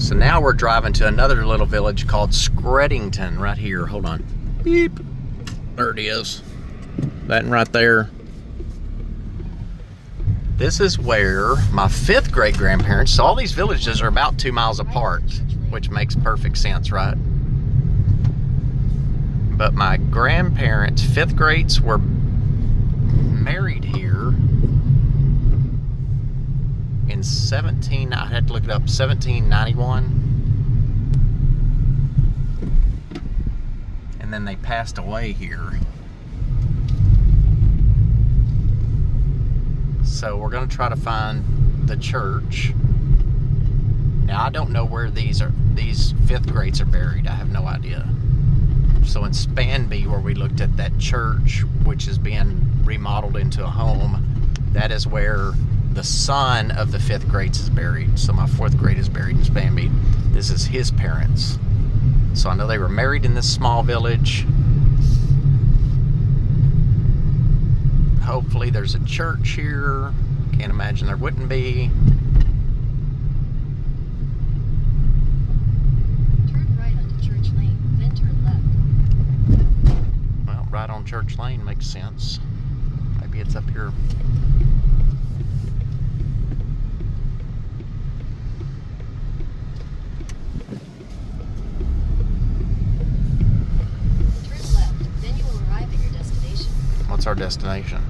So now we're driving to another little village called Scredington right here. Hold on. Beep. There it is. That one right there. This is where my 5th great grandparents, so all these villages are about 2 miles apart, which makes perfect sense, right? But my grandparents, 5th greats, were married here in I had to look it up, 1791. And then they passed away here. So we're going to try to find the church. Now I don't know where these 5th greats are buried. I have no idea. So in Spanby, where we looked at that church, which is being remodeled into a home, that is where the son of the 5th greats is buried. So my 4th grade is buried in Spanby. This is his parents. So I know they were married in this small village. Hopefully there's a church here. Can't imagine there wouldn't be. Turn right onto Church Lane, then turn left. Well, right on Church Lane makes sense. Maybe it's up here. Turn left, then you will arrive at your destination. What's our destination?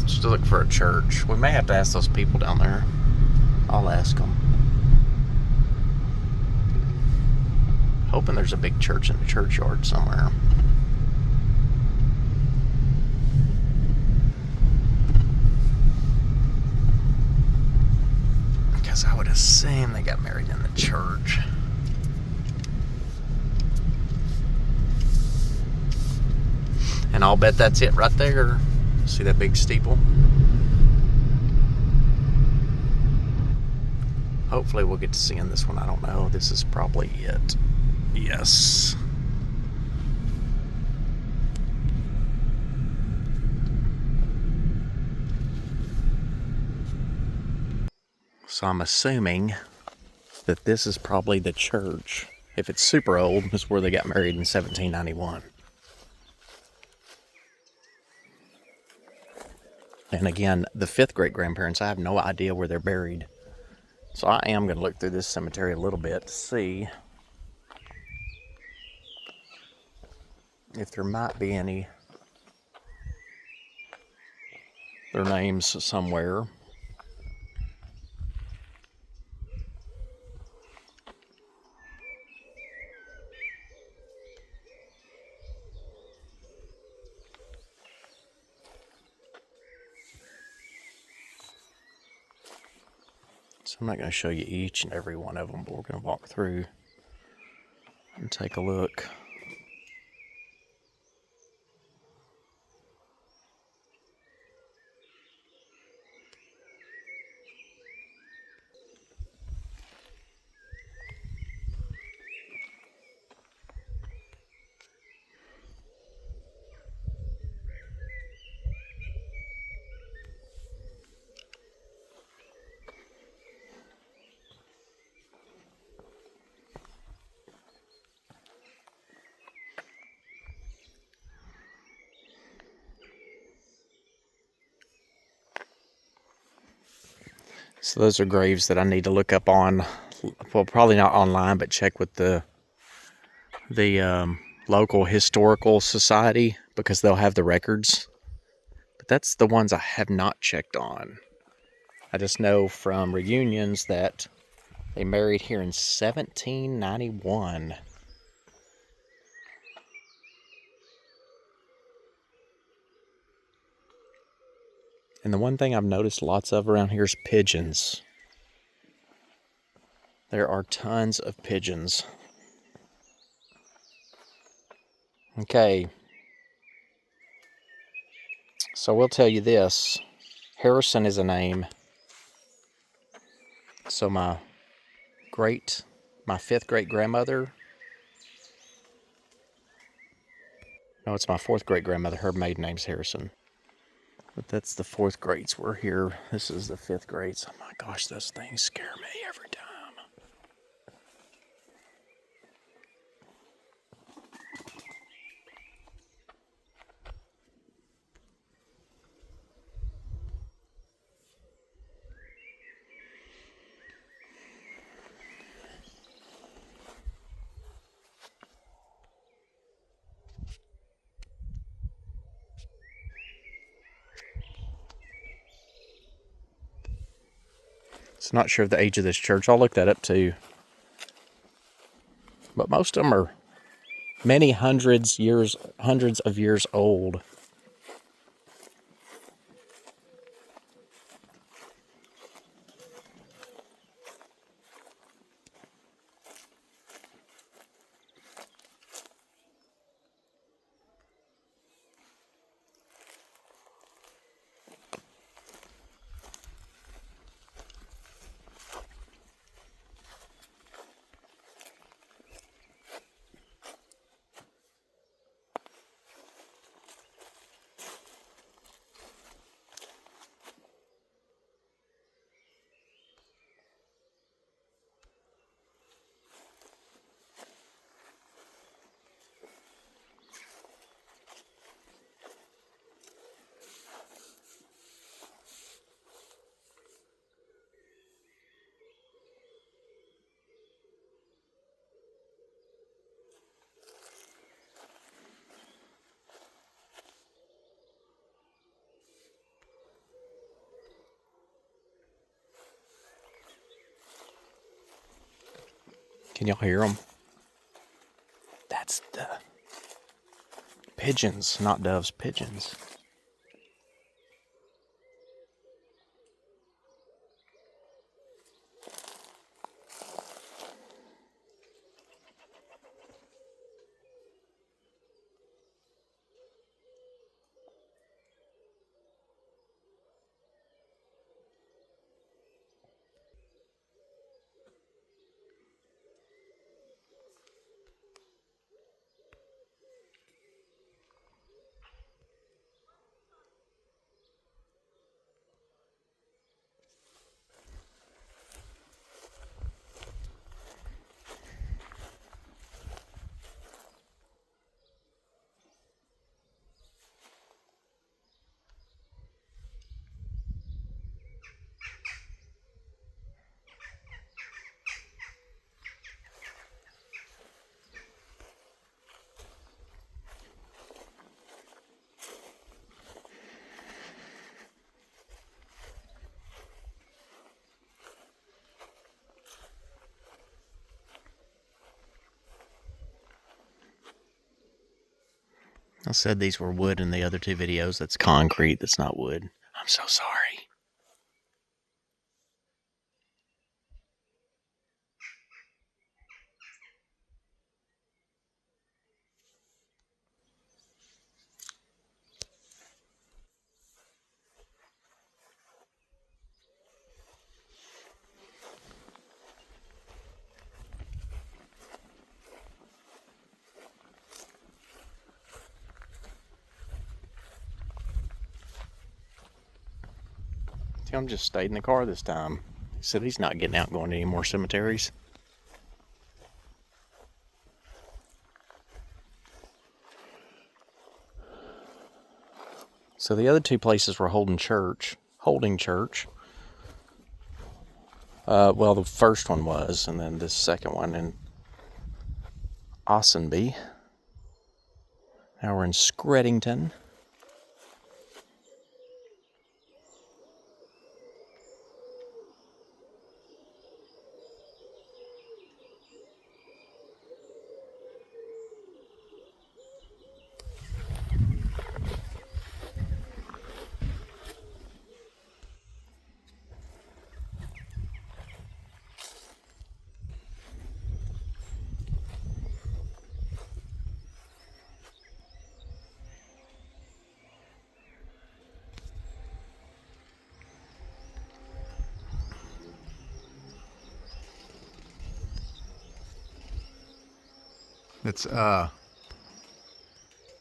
Just to look for a church. We may have to ask those people down there. I'll ask them. Hoping there's a big church in the churchyard somewhere. Because I would assume they got married in the church. And I'll bet that's it right there. See that big steeple? Hopefully we'll get to see in this one. I don't know. This is probably it. Yes. So I'm assuming that this is probably the church. If it's super old, it's where they got married in 1791. And again, the 5th great grandparents, I have no idea where they're buried. So I am going to look through this cemetery a little bit to see if there might be their names somewhere. So I'm not going to show you each and every one of them, but we're going to walk through and take a look. So those are graves that I need to look up on, well, probably not online, but check with the local historical society, because they'll have the records. But that's the ones I have not checked on. I just know from reunions that they married here in 1791. And the one thing I've noticed lots of around here is pigeons. There are tons of pigeons. Okay. So we'll tell you this. Harrison is a name. So my 5th great grandmother. No, it's my 4th great grandmother. Her maiden name's Harrison. But that's the 4th grades. We're here. This is the 5th grades. Oh my gosh, those things scare me every time. So not sure of the age of this church. I'll look that up too. But most of them are many hundreds of years old. Can y'all hear them? That's the pigeons, not doves, pigeons. I said these were wood in the other 2 videos. That's concrete. That's not wood. I'm so sorry. Tim just stayed in the car this time. He said he's not getting out and going to any more cemeteries. So the other 2 places were holding church. Well, the first one was, and then this second one in Ossenby. Now we're in Scredington.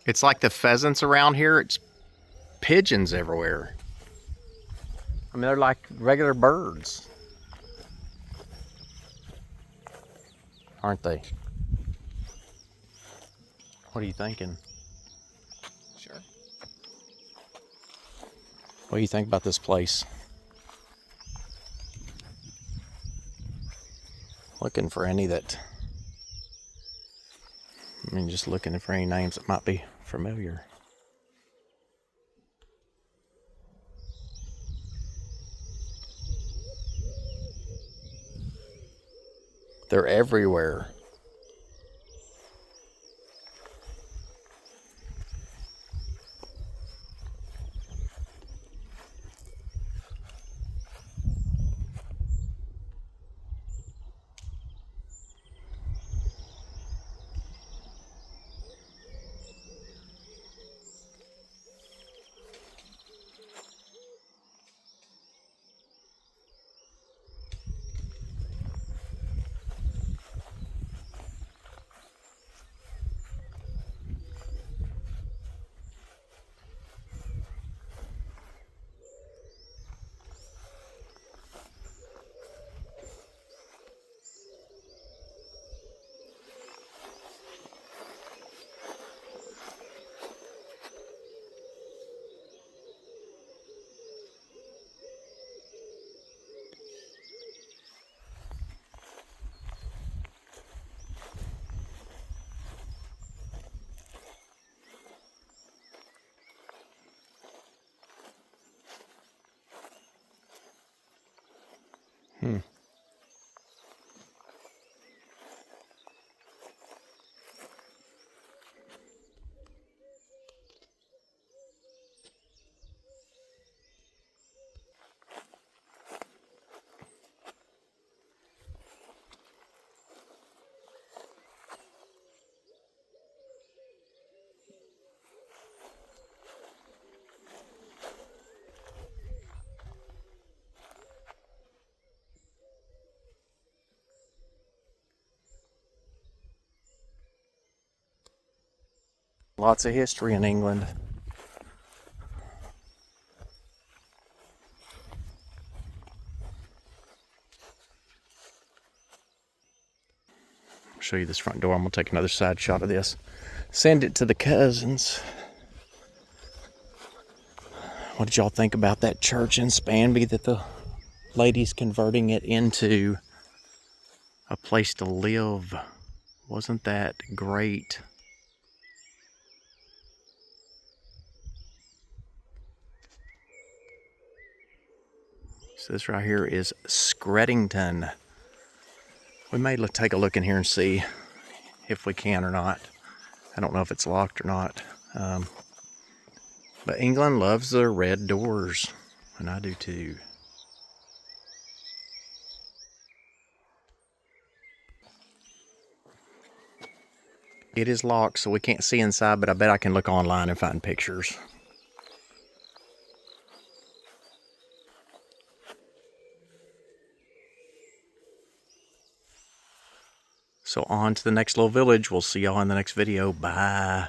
It's like the pheasants around here. pigeons everywhere. I mean, they're like regular birds, aren't they? What are you thinking? Sure. What do you think about this place? Looking for any that, I mean, just looking for any names that might be familiar. They're everywhere. Lots of history in England. I'll show you this front door. I'm gonna take another side shot of this. Send it to the cousins. What did y'all think about that church in Spanby that the lady's converting it into a place to live? Wasn't that great? So this right here is Scredington. We may take a look in here and see if we can or not. I don't know if it's locked or not. But England loves their red doors, and I do too. It is locked, so we can't see inside, but I bet I can look online and find pictures. So on to the next little village. We'll see y'all in the next video. Bye.